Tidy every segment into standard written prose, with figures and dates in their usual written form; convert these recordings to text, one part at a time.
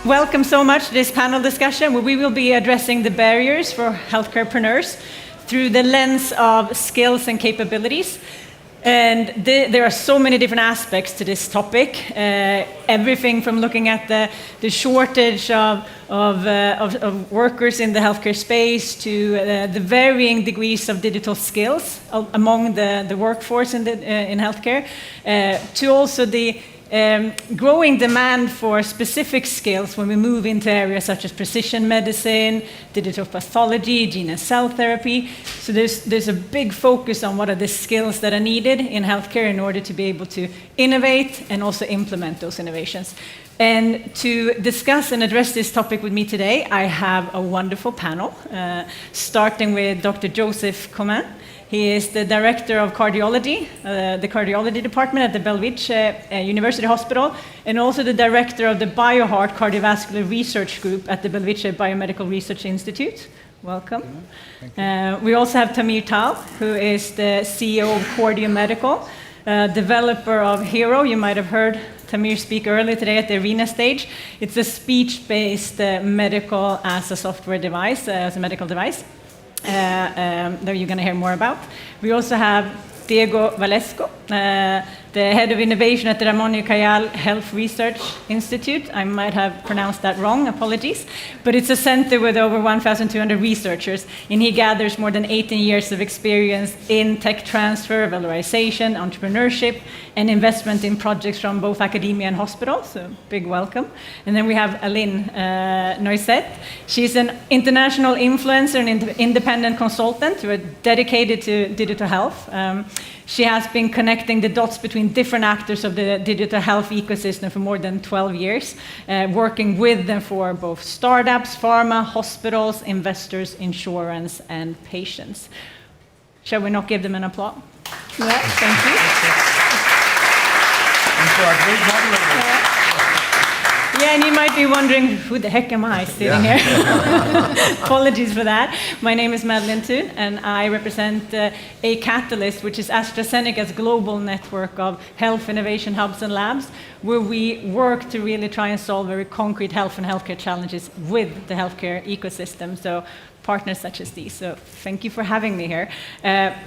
welcome so much to this panel discussion where we will be addressing the barriers for healthcarepreneurs through the lens of skills and capabilities. And there are so many different aspects to this topic. Everything from looking at the shortage of workers in the healthcare space to the varying degrees of digital skills among the workforce in healthcare, to also the growing demand for specific skills when we move into areas such as precision medicine, digital pathology, gene and cell therapy. So there's a big focus on what are the skills that are needed in healthcare in order to be able to innovate and also implement those innovations. And to discuss and address this topic with me today, I have a wonderful panel, starting with Dr. Joseph Comin. He is the Director of Cardiology, the Cardiology Department at the Belvice University Hospital, and also the Director of the BioHeart Cardiovascular Research Group at the Belvice Biomedical Research Institute. Welcome. Thank you. We also have Tamir Tal, who is the CEO of Cordium Medical, developer of Hero. You might have heard Tamir speak earlier today at the arena stage. It's a speech-based medical as a software device, as a medical device. That you're going to hear more about. We also have Diego Valesco, the head of innovation at the Ramon y Cajal Health Research Institute. I might have pronounced that wrong, apologies. But it's a center with over 1,200 researchers, and he gathers more than 18 years of experience in tech transfer, valorization, entrepreneurship, and investment in projects from both academia and hospitals. So big welcome. And then we have Aline Noisette. She's an international influencer and independent consultant who are dedicated to digital health. She has been connecting the dots between different actors of the digital health ecosystem for more than 12 years, working with them for both startups, pharma, hospitals, investors, insurance, and patients. Shall we not give them an applause? Yeah, thank you. And for our great moderator. Yeah, and you might be wondering, who the heck am I sitting here? Apologies for that. My name is Madeleine Thun, and I represent a Catalyst, which is Astrazeneca's global network of health innovation hubs and labs, where we work to really try and solve very concrete health and healthcare challenges with the healthcare ecosystem. So partners such as these. So thank you for having me here.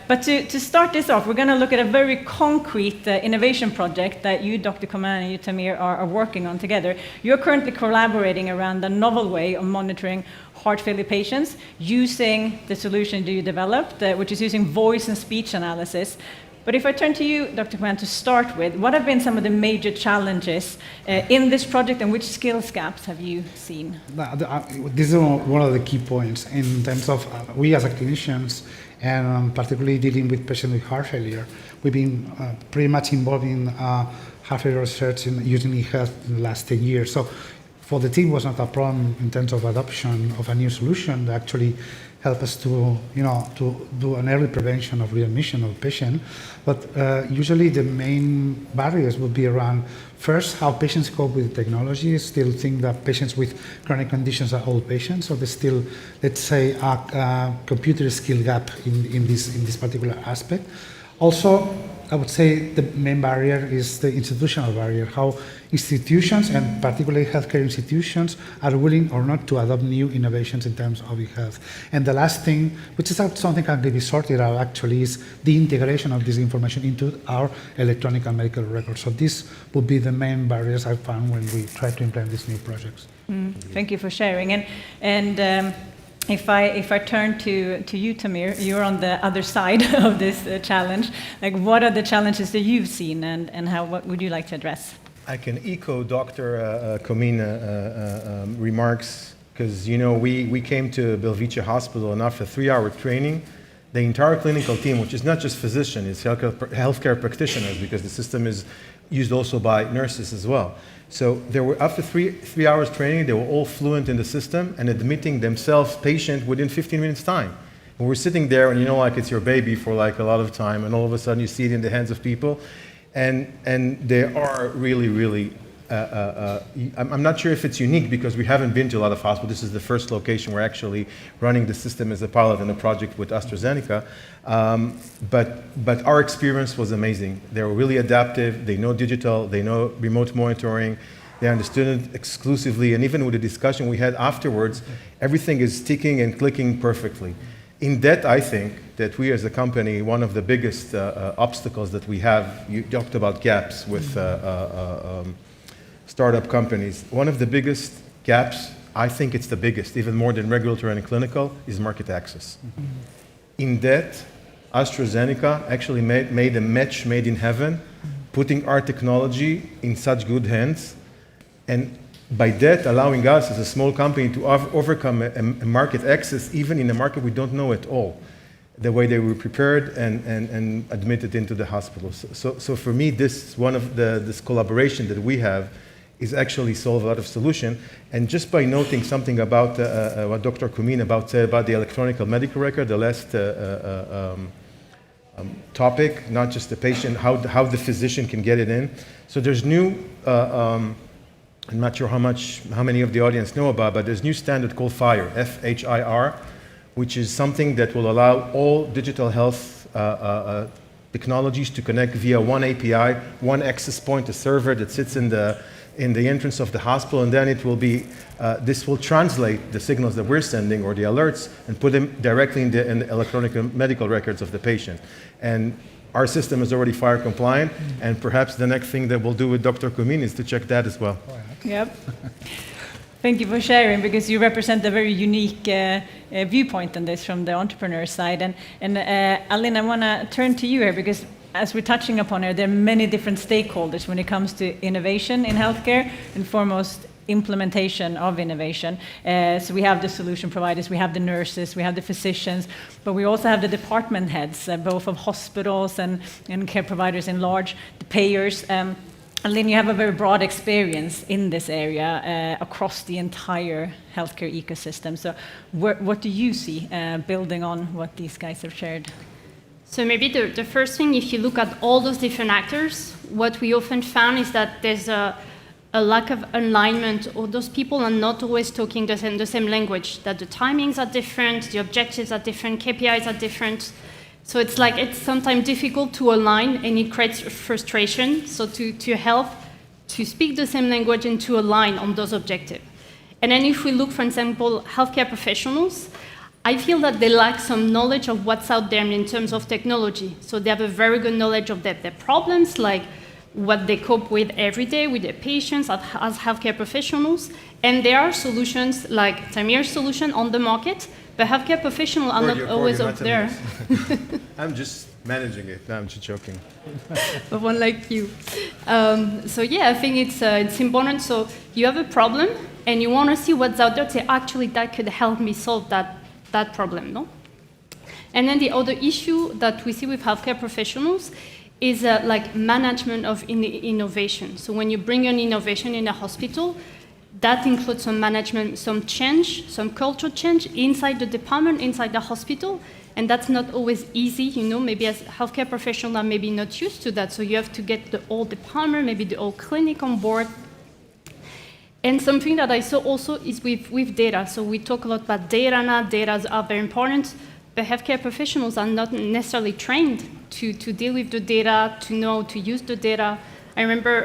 But to start this off, we're going to look at a very concrete innovation project that you, Dr. Comin, and you, Tamir, are working on together. You're currently collaborating around a novel way of monitoring heart failure patients using the solution that you developed, which is using voice and speech analysis. But if I turn to you, Dr. Comin, to start with, what have been some of the major challenges in this project, and which skills gaps have you seen? This is one of the key points in terms of we as clinicians, and particularly dealing with patients with heart failure. We've been pretty much involved in heart failure research using eHealth in the last 10 years. So for the team, it was not a problem in terms of adoption of a new solution that actually help us to do an early prevention of readmission of patient. But usually the main barriers would be around, first, how patients cope with technology. Still think that patients with chronic conditions are old patients, so there's still, let's say, a computer skill gap in this particular aspect. Also, I would say the main barrier is the institutional barrier, how institutions, and particularly healthcare institutions, are willing or not to adopt new innovations in terms of e-health. And the last thing, which is something that can be sorted out actually, is the integration of this information into our electronic and medical records. So this would be the main barriers I found when we try to implement these new projects. Thank you for sharing. And if I turn to you, Tamir, you're on the other side of this challenge. Like, what are the challenges that you've seen, and what would you like to address? I can echo Dr. Comin remarks, because we came to Belvice Hospital, and after 3-hour training, the entire clinical team, which is not just physicians, it's healthcare practitioners, because the system is used also by nurses as well. So there were, after three hours training, they were all fluent in the system and admitting themselves patient within 15 minutes time. And we're sitting there, and like it's your baby for like a lot of time, and all of a sudden you see it in the hands of people, and they are really I'm not sure if it's unique because we haven't been to a lot of hospitals. This is the first location we're actually running the system as a pilot in a project with Astrazeneca. But our experience was amazing. They were really adaptive. They know digital. They know remote monitoring. They understood it exclusively, and even with the discussion we had afterwards, everything is ticking and clicking perfectly. In that, I think that we as a company, one of the biggest obstacles that we have, you talked about gaps with startup companies. One of the biggest gaps, I think it's the biggest, even more than regulatory and clinical, is market access. In that, AstraZeneca actually made a match made in heaven, putting our technology in such good hands, and by that allowing us as a small company to overcome a market access, even in a market we don't know at all, the way they were prepared and admitted into the hospitals. So for me, this one of this collaboration that we have is actually solve a lot of solution. And just by noting something about what Dr. Kumin said about the electronic medical record, the last topic, not just the patient, how the physician can get it in. So there's new, I'm not sure how many of the audience know about, but there's a new standard called FHIR, F-H-I-R, which is something that will allow all digital health technologies to connect via one API, one access point, a server that sits in the entrance of the hospital, and then it will be, this will translate the signals that we're sending or the alerts and put them directly in the electronic medical records of the patient. And our system is already FHIR compliant, and perhaps the next thing that we'll do with Dr. Kumin is to check that as well. Yep. Thank you for sharing, because you represent a very unique viewpoint on this from the entrepreneur side. And Aline, I want to turn to you here, because as we're touching upon here, there are many different stakeholders when it comes to innovation in healthcare, and foremost implementation of innovation. So we have the solution providers, we have the nurses, we have the physicians, but we also have the department heads, both of hospitals and care providers in large, the payers. Lynn, you have a very broad experience in this area across the entire healthcare ecosystem. So what do you see building on what these guys have shared? So maybe the first thing, if you look at all those different actors, what we often found is that there's a lack of alignment, or those people are not always talking the same language, that the timings are different, the objectives are different, KPIs are different. So it's like it's sometimes difficult to align, and it creates frustration. So to help to speak the same language and to align on those objectives. And then if we look, for example, healthcare professionals, I feel that they lack some knowledge of what's out there in terms of technology. So they have a very good knowledge of their problems, like what they cope with every day with their patients as healthcare professionals. And there are solutions like Tamir's solution on the market, but healthcare professionals are not always up there. I'm just managing it. No, I'm just joking. But one like you. So yeah, I think it's important. So you have a problem and you want to see what's out there to say, actually, that could help me solve that problem, no? And then the other issue that we see with healthcare professionals is like management of innovation. So when you bring an innovation in a hospital, that includes some management, some change, some culture change inside the department, inside the hospital, and that's not always easy, you know, maybe as healthcare professionals are maybe not used to that, so you have to get the whole department, maybe the whole clinic on board. And something that I saw also is with data. So we talk a lot about data now, data are very important, but healthcare professionals are not necessarily trained to deal with the data, to know to use the data. I remember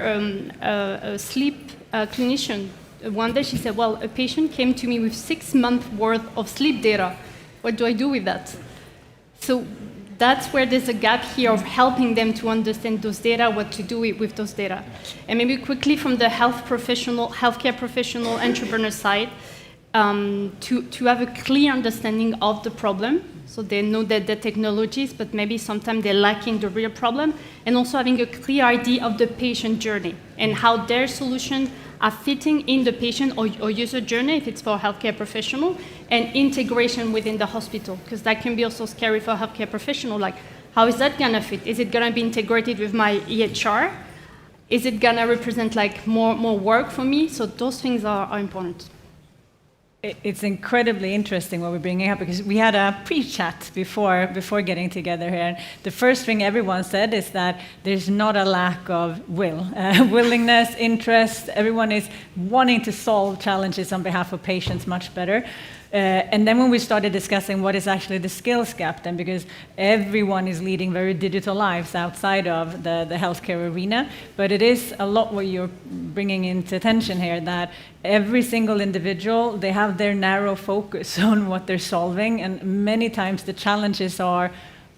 a sleep clinician, one day she said, well, a patient came to me with 6 months worth of sleep data. What do I do with that? So that's where there's a gap here of helping them to understand those data, what to do with those data. And maybe quickly from the healthcare professional entrepreneur side, to have a clear understanding of the problem. So they know that the technologies, but maybe sometimes they're lacking the real problem, and also having a clear idea of the patient journey and how their solutions are fitting in the patient or user journey, if it's for a healthcare professional, and integration within the hospital, because that can be also scary for a healthcare professional. Like, how is that gonna fit? Is it gonna be integrated with my EHR? Is it gonna represent like more work for me? So those things are important. It's incredibly interesting what we're bringing up, because we had a pre-chat before getting together here. And the first thing everyone said is that there's not a lack of willingness, interest. Everyone is wanting to solve challenges on behalf of patients much better. And then when we started discussing what is actually the skills gap then, because everyone is leading very digital lives outside of the healthcare arena, but it is a lot what you're bringing into attention here, that every single individual, they have their narrow focus on what they're solving, and many times the challenges are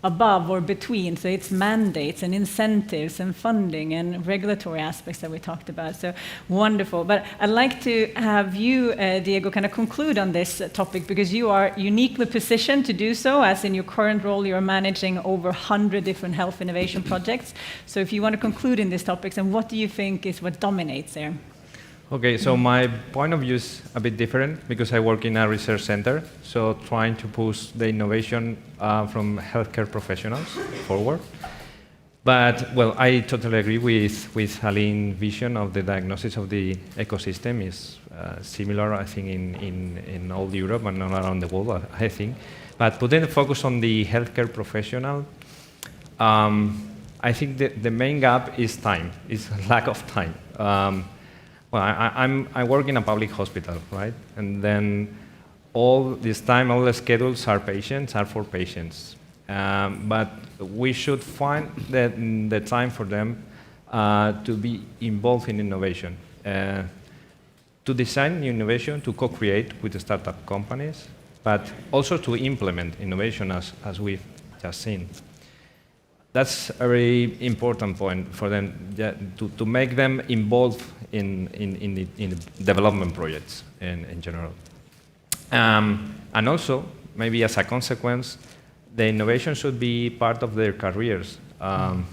above or between. So it's mandates and incentives and funding and regulatory aspects that we talked about. So wonderful. But I'd like to have you, Diego, kind of conclude on this topic, because you are uniquely positioned to do so, as in your current role you're managing over 100 different health innovation projects. So if you want to conclude in these topics, and what do you think is what dominates there? Okay, so my point of view is a bit different because I work in a research center, so trying to push the innovation from healthcare professionals forward. But, well, I totally agree with Aline's vision of the diagnosis of the ecosystem is similar, I think, in all Europe and all around the world, I think. But putting the focus on the healthcare professional, I think the main gap is time, is lack of time. Well, I work in a public hospital, right? And then all this time, all the schedules are for patients. But we should find the time for them to be involved in innovation, to design new innovation, to co-create with the startup companies, but also to implement innovation as we've just seen. That's a very important point for them, to make them involved in the development projects in general. And also, maybe as a consequence, the innovation should be part of their careers.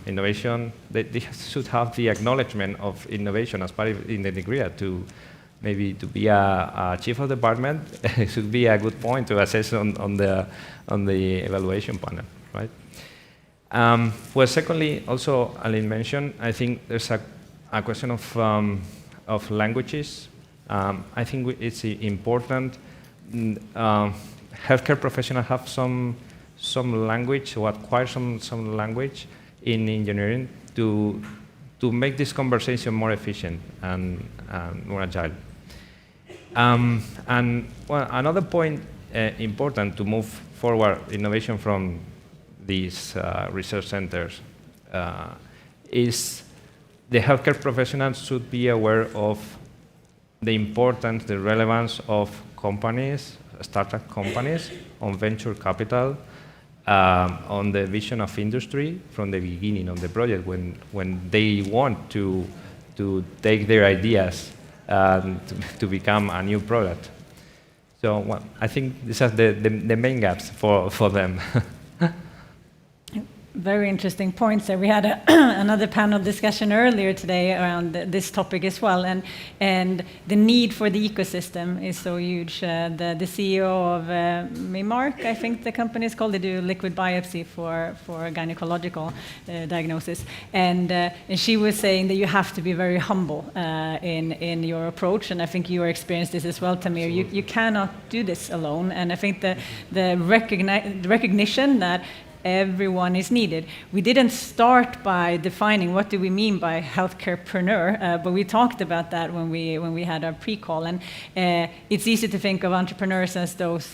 Innovation, they should have the acknowledgement of innovation as part of in the degree to maybe to be a chief of department. It should be a good point to assess on the evaluation panel, right? Well, secondly, also Aline mentioned, I think there's a question of languages. I think it's important. Healthcare professionals have some language, or acquire some language in engineering to make this conversation more efficient and more agile. And well, another point important to move forward innovation from these research centers is the healthcare professionals should be aware of the importance, the relevance of companies, startup companies, on venture capital, on the vision of industry from the beginning of the project when they want to take their ideas to become a new product. So well, I think these are the main gaps for them. Very interesting points there. We had another panel discussion earlier today around this topic as well, and the need for the ecosystem is so huge. The CEO of Memark, I think the company is called, they do liquid biopsy for gynecological diagnosis, and she was saying that you have to be very humble in your approach, and I think you experienced this as well, Tamir. You cannot do this alone, and I think the recognition that everyone is needed. We didn't start by defining what do we mean by healthcarepreneur, but we talked about that when we had our pre-call. And it's easy to think of entrepreneurs as those,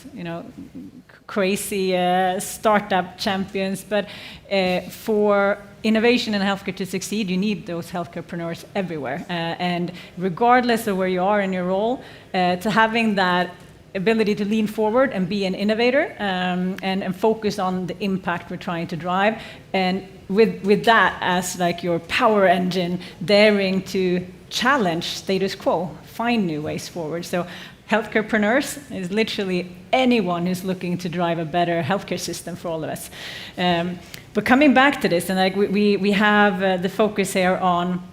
crazy startup champions, but for innovation in healthcare to succeed, you need those healthcarepreneurs everywhere. And regardless of where you are in your role, to having that ability to lean forward and be an innovator and focus on the impact we're trying to drive, and with that as like your power engine, daring to challenge status quo, find new ways forward. So healthcarepreneurs is literally anyone who's looking to drive a better healthcare system for all of us. But coming back to this, and like we have the focus here on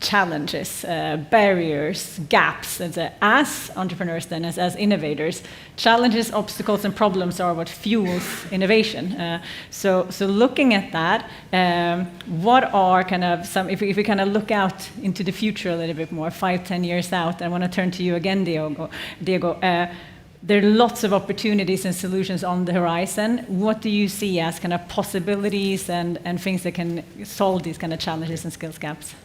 challenges, barriers, gaps. As entrepreneurs, then, as innovators, challenges, obstacles, and problems are what fuels innovation. So looking at that, what are kind of some? If we kind of look out into the future a little bit more, 5-10 years out, I want to turn to you again, Diego. There are lots of opportunities and solutions on the horizon. What do you see as kind of possibilities and things that can solve these kind of challenges and skills gaps?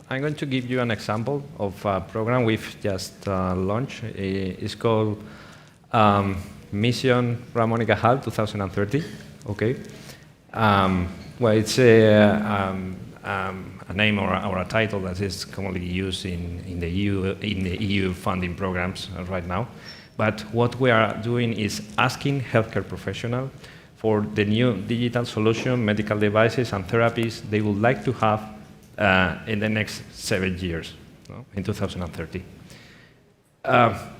I'm going to give you an example of a program we've just launched. It's called Mission Ramonica Hall 2030. Okay. Well, it's a name or a title that is commonly used in the EU funding programs right now. But what we are doing is asking healthcare professionals for the new digital solution, medical devices, and therapies they would like to have in the next 7 years, no? In 2030.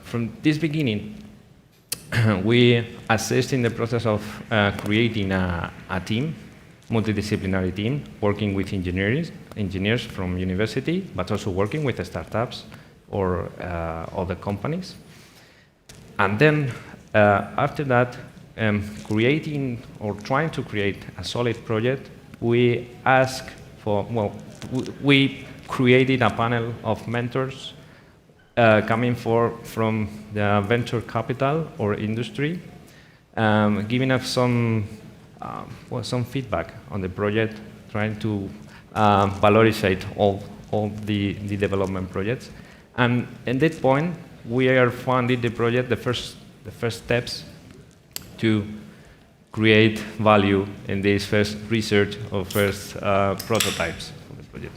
From this beginning, we assist in the process of creating a team, multidisciplinary team, working with engineers from university, but also working with the startups or other companies. And then after that, creating or trying to create a solid project, we ask for, well, we created a panel of mentors coming from the venture capital or industry, giving us some feedback on the project, trying to valorize all the development projects. And at that point, we are funding the project, the first steps to create value in this first research or first prototypes of the project.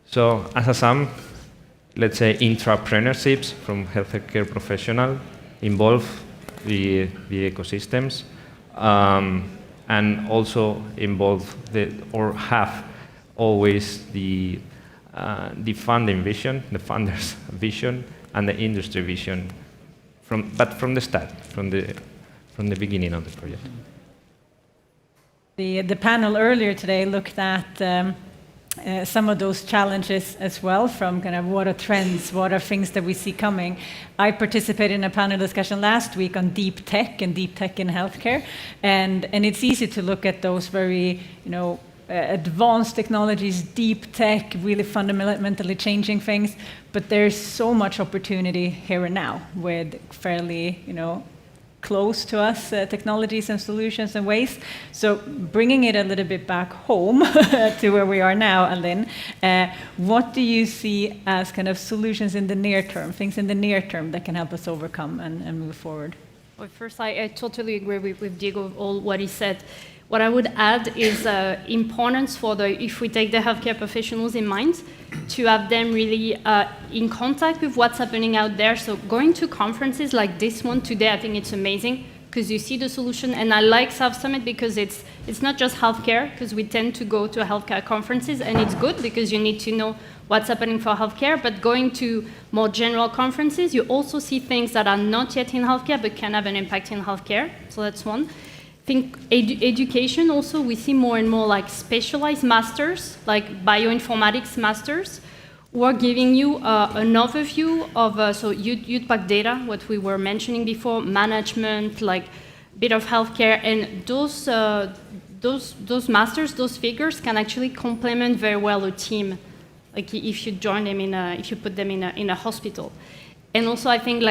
So as a sum, let's say intraprenerships from healthcare professionals involve the ecosystems and also involve or have always the funding vision, the funders' vision, and the industry vision, but from the start, from the beginning of the project. The panel earlier today looked at some of those challenges as well, from kind of what are trends, what are things that we see coming. I participated in a panel discussion last week on deep tech and deep tech in healthcare, and it's easy to look at those very, advanced technologies, deep tech, really fundamentally changing things, but there's so much opportunity here and now with fairly, close to us technologies and solutions and ways. So bringing it a little bit back home to where we are now, Alin, what do you see as kind of solutions in the near term, things in the near term that can help us overcome and move forward? Well, first, I totally agree with Diego, all what he said. What I would add is importance for if we take the healthcare professionals in mind, to have them really in contact with what's happening out there. So going to conferences like this one today, I think it's amazing because you see the solution. And I like South Summit because it's not just healthcare, because we tend to go to healthcare conferences, and it's good because you need to know what's happening for healthcare. But going to more general conferences, you also see things that are not yet in healthcare but can have an impact in healthcare. So that's one. I think education also, we see more and more like specialized masters, like bioinformatics masters, who are giving you an overview of, so youth pack data, what we were mentioning before, management, like a bit of healthcare, and those masters, those figures can actually complement very well a team, like if you join them if you put them in a hospital. And also I think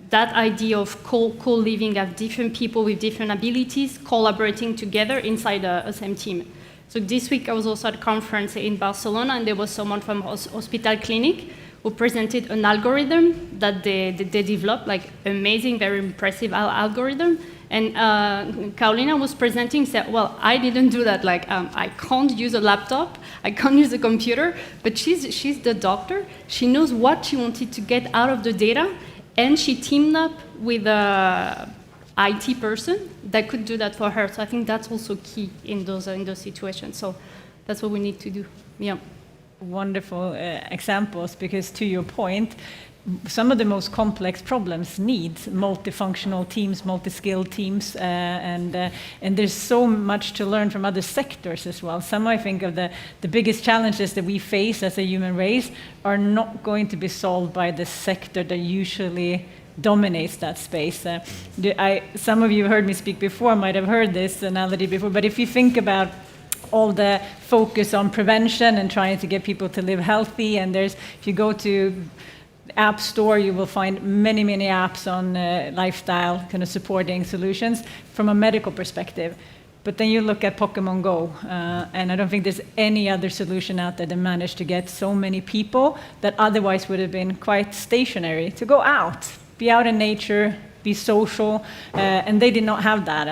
that idea of co-living, of different people with different abilities collaborating together inside a same team. So this week I was also at a conference in Barcelona, and there was someone from Hospital Clinic who presented an algorithm that they developed, like amazing, very impressive algorithm. And Carolina was presenting, said, well, I didn't do that. I can't use a laptop, I can't use a computer, but she's the doctor. She knows what she wanted to get out of the data, and she teamed up with a IT person that could do that for her. So I think that's also key in those situations. So that's what we need to do. Yeah. Wonderful examples, because to your point, some of the most complex problems need multifunctional teams, multi-skilled teams, and there's so much to learn from other sectors as well. Some, I think, of the biggest challenges that we face as a human race are not going to be solved by the sector that usually dominates that space. Some of you heard me speak before, might have heard this analogy before, but if you think about all the focus on prevention and trying to get people to live healthy, and if you go to App Store, you will find many, many apps on lifestyle kind of supporting solutions from a medical perspective. But then you look at Pokemon Go, and I don't think there's any other solution out there that managed to get so many people that otherwise would have been quite stationary to go out, be out in nature, be social, and they did not have that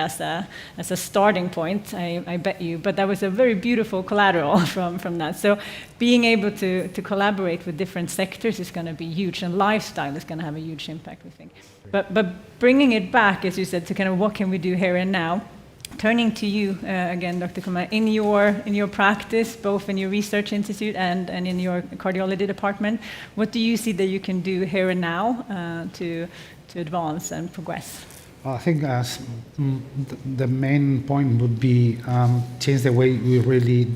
as a starting point, I bet you. But that was a very beautiful collateral from that. So being able to collaborate with different sectors is going to be huge, and lifestyle is going to have a huge impact, we think. But bringing it back, as you said, to kind of what can we do here and now. Turning to you again, Dr. Kumar, in your practice, both in your research institute and in your cardiology department, what do you see that you can do here and now to advance and progress? Well, I think the main point would be change the way we really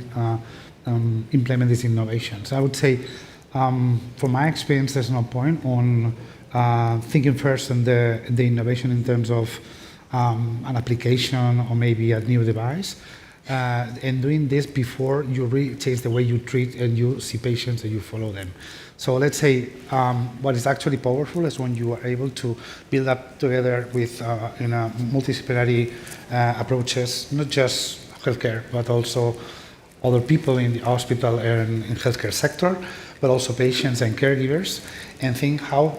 implement these innovations. I would say, from my experience, there's no point on thinking first on the innovation in terms of an application or maybe a new device, and doing this before you really change the way you treat and you see patients and you follow them. So let's say what is actually powerful is when you are able to build up together with in a multidisciplinary approaches, not just healthcare, but also other people in the hospital and in healthcare sector, but also patients and caregivers, and think how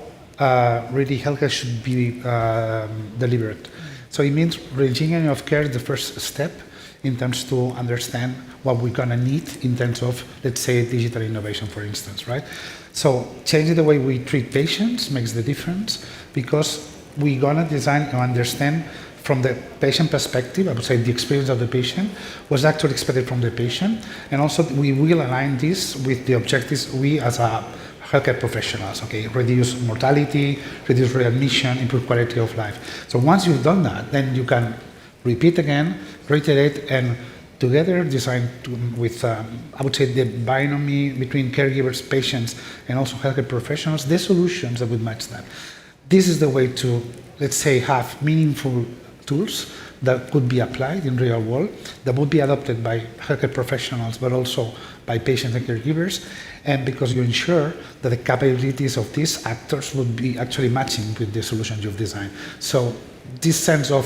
really healthcare should be delivered. So it means reengineering of care is the first step in terms to understand what we're gonna need in terms of, let's say, digital innovation, for instance, right? So changing the way we treat patients makes the difference, because we're gonna design and understand from the patient perspective, I would say the experience of the patient, what's actually expected from the patient, and also we will align this with the objectives we as a healthcare professionals, okay, reduce mortality, reduce readmission, improve quality of life. So once you've done that, then you can repeat again, reiterate, and together design with, I would say, the binomial between caregivers, patients, and also healthcare professionals, the solutions that would match that. This is the way to, let's say, have meaningful tools that could be applied in real world, that would be adopted by healthcare professionals, but also by patients and caregivers, and because you ensure that the capabilities of these actors would be actually matching with the solutions you've designed. So this sense of,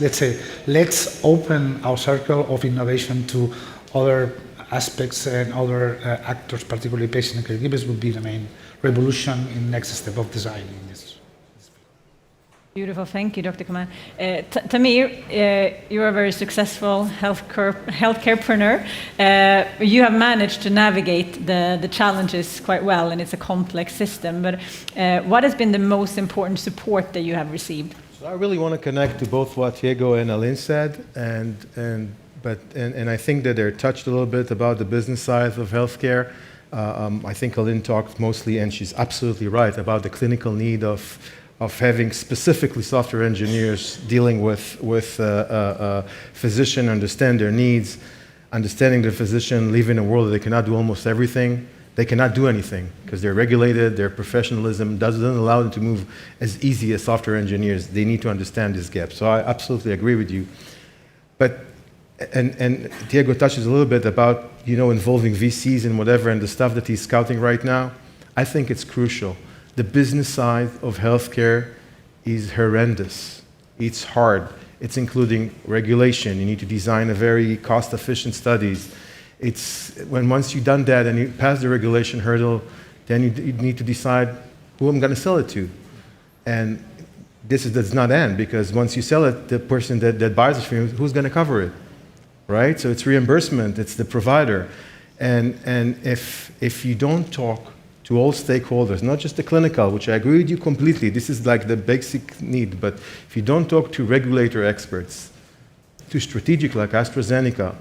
let's say, let's open our circle of innovation to other aspects and other actors, particularly patients and caregivers, would be the main revolution in next step of design in this. Beautiful, thank you, Dr. Kamal. Tamir, you're a very successful healthcarepreneur. You have managed to navigate the challenges quite well, and it's a complex system. But what has been the most important support that you have received? So I really want to connect to both what Diego and Aline said, and I think that they're touched a little bit about the business side of healthcare. I think Aline talked mostly, and she's absolutely right, about the clinical need of having specifically software engineers dealing with physician, understand their needs, understanding the physician, live in a world that they cannot do almost everything. They cannot do anything because they're regulated, their professionalism doesn't allow them to move as easy as software engineers. They need to understand this gap. So I absolutely agree with you. But, and Diego touches a little bit about, involving VCs and whatever and the stuff that he's scouting right now. I think it's crucial. The business side of healthcare is horrendous. It's hard. It's including regulation. You need to design a very cost-efficient studies. It's once you've done that and you pass the regulation hurdle, then you need to decide who I'm going to sell it to. And this does not end, because once you sell it, the person that buys it from you, who's going to cover it, right? So it's reimbursement. It's the provider. And if you don't talk to all stakeholders, not just the clinical, which I agree with you completely, this is like the basic need, but if you don't talk to regulator experts, to strategic like Astrazeneca,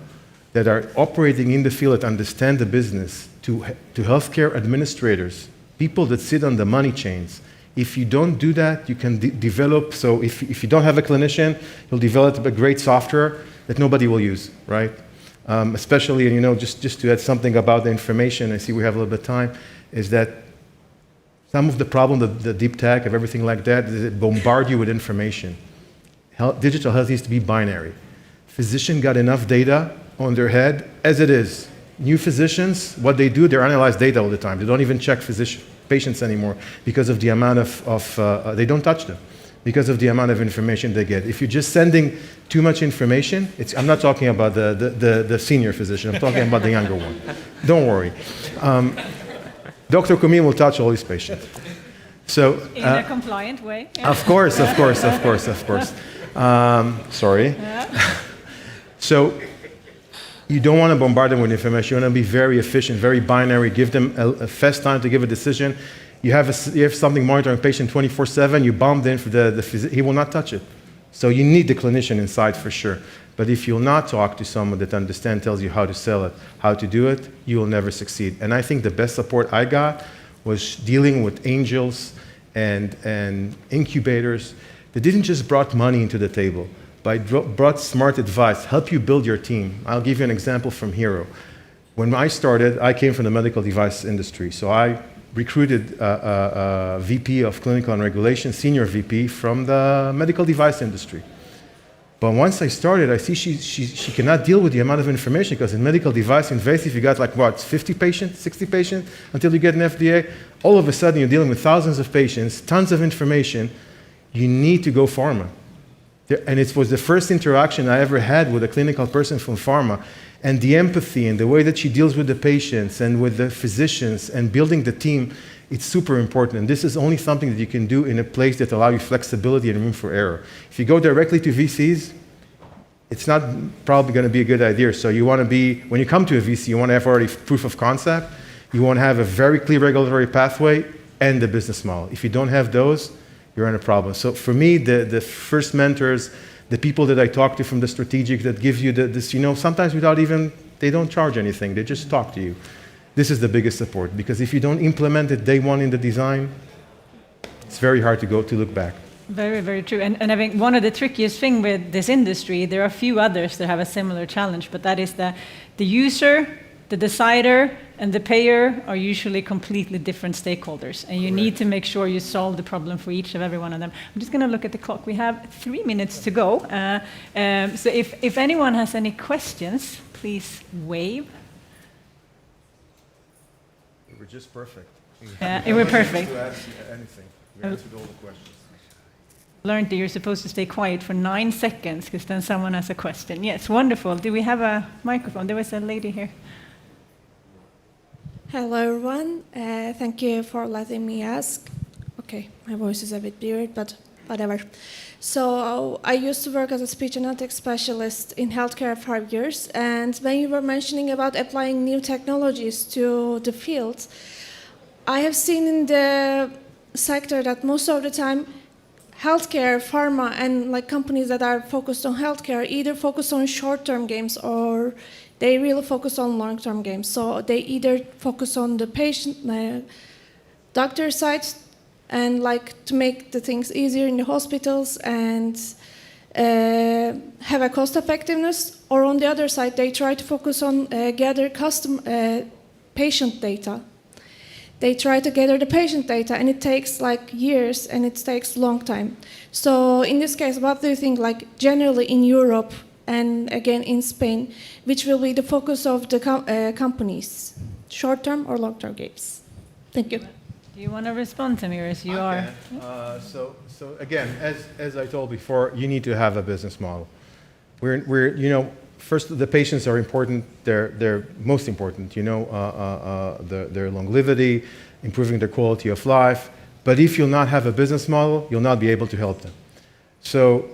that are operating in the field, that understand the business, to healthcare administrators, people that sit on the money chains. If you don't do that, you can develop, so if you don't have a clinician, you'll develop a great software that nobody will use, right? Especially, and just to add something about the information, I see we have a little bit of time, is that some of the problem, the deep tech of everything like that, is it bombard you with information. Digital health needs to be binary. Physician got enough data on their head as it is. New physicians, what they do, they analyze data all the time. They don't even check patients anymore because of the amount of they don't touch them. because of the amount of information they get. If you're just sending too much information, I'm not talking about the senior physician, I'm talking about the younger one. Don't worry. Dr. Kumin will touch all his patients. So, In a compliant way. Yeah. of course. Sorry. So, you don't want to bombard them with information. You want to be very efficient, very binary. Give them a fast time to give a decision. You have something monitoring a patient 24/7. You bomb in for the physician. He will not touch it. So you need the clinician inside for sure. But if you'll not talk to someone that understands, tells you how to sell it, how to do it, you will never succeed. And I think the best support I got was dealing with angels and incubators that didn't just brought money into the table, but brought smart advice, help you build your team. I'll give you an example from Hero. When I started, I came from the medical device industry, so I recruited a VP of Clinical and Regulation, senior VP from the medical device industry. But once I started, I see she cannot deal with the amount of information, because in medical device invasive, you got 50 patients, 60 patients, until you get an FDA. All of a sudden, you're dealing with thousands of patients, tons of information. You need to go pharma. And it was the first interaction I ever had with a clinical person from pharma. And the empathy and the way that she deals with the patients and with the physicians and building the team, it's super important. And this is only something that you can do in a place that allows you flexibility and room for error. If you go directly to VCs, it's not probably going to be a good idea. So you want to be, when you come to a VC, you want to have already proof of concept. You want to have a very clear regulatory pathway and the business model. If you don't have those, you're in a problem. So for me, the first mentors, the people that I talk to from the strategic that give you this, sometimes without even, they don't charge anything, they just talk to you. This is the biggest support, because if you don't implement it day one in the design, it's very hard to look back. Very, very true. And I think one of the trickiest thing with this industry, there are a few others that have a similar challenge, but that is that the user, the decider, and the payer are usually completely different stakeholders, and you need to make sure you solve the problem for each of every one of them. I'm just going to look at the clock. We have 3 minutes to go. So if anyone has any questions, please wave. We were just perfect. You were perfect. To ask anything. We answered all the questions. Learned that you're supposed to stay quiet for 9 seconds, because then someone has a question. Yes, wonderful. Do we have a microphone? There was a lady here. Hello, everyone. Thank you for letting me ask. Okay, my voice is a bit weird, but whatever. So I used to work as a speech and analytics specialist in healthcare for 5 years, and when you were mentioning about applying new technologies to the field, I have seen in the sector that most of the time healthcare, pharma, and companies that are focused on healthcare either focus on short-term games or they really focus on long-term games. So they either focus on the patient, doctor side, and to make the things easier in the hospitals and have a cost effectiveness, or on the other side, they try to focus on gather patient data. They try to gather the patient data, and it takes years, and it takes a long time. So in this case, what do you think, generally in Europe, and again in Spain, which will be the focus of the companies, short-term or long-term games? Thank you. Do you want to respond, Tamiris? You are. So again, as I told before, you need to have a business model. First, the patients are important. They're most important. Their longevity, improving their quality of life. But if you'll not have a business model, you'll not be able to help them. So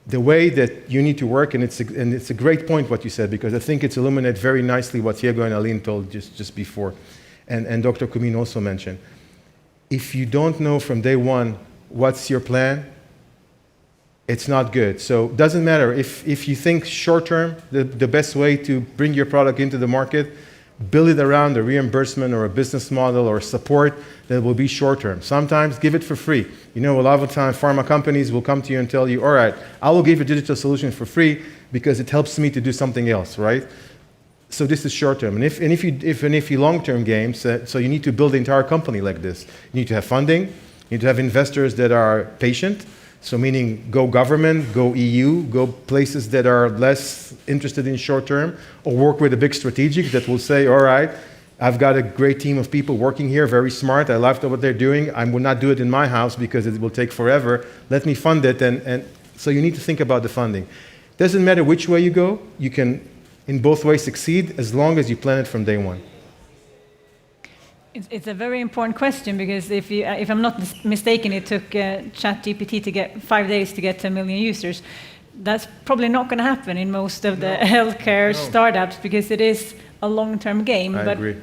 the way that you need to work, and it's a great point what you said, because I think it's illuminated very nicely what Diego and Aline told just before, and Dr. Kumin also mentioned. If you don't know from day one what's your plan, it's not good. So it doesn't matter. If you think short term, the best way to bring your product into the market, build it around a reimbursement or a business model or support that will be short term. Sometimes give it for free. A lot of the time pharma companies will come to you and tell you, all right, I will give you a digital solution for free because it helps me to do something else, right? So this is short term. And if you long term games, so you need to build the entire company like this. You need to have funding. You need to have investors that are patient. So meaning go government, go EU, go places that are less interested in short term, or work with a big strategic that will say, all right, I've got a great team of people working here, very smart. I love what they're doing. I will not do it in my house because it will take forever. Let me fund it. And so you need to think about the funding. Doesn't matter which way you go, you can in both ways succeed as long as you plan it from day one. It's a very important question because if I'm not mistaken, it took ChatGPT to get 5 days to get to 1 million users. That's probably not going to happen in most of the healthcare startups because it is a long-term game. I agree.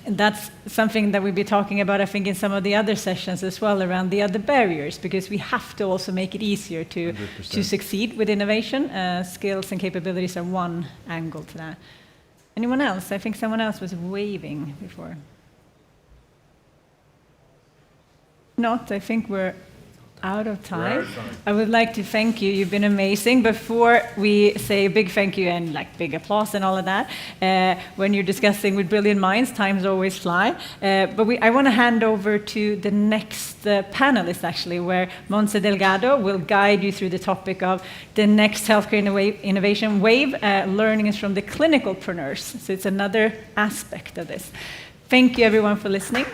That's something that we'll be talking about, I think, in some of the other sessions as well around the other barriers, because we have to also make it easier to succeed with innovation. Skills and capabilities are one angle to that. Anyone else? I think someone else was waving before. Not, I think we're out of time. I would like to thank you. You've been amazing. Before we say a big thank you and like big applause and all of that, when you're discussing with brilliant minds, times always fly. But I want to hand over to the next panelist, actually, where Montse Delgado will guide you through the topic of the next healthcare innovation wave, learnings from the clinicalpreneurs. So it's another aspect of this. Thank you, everyone, for listening.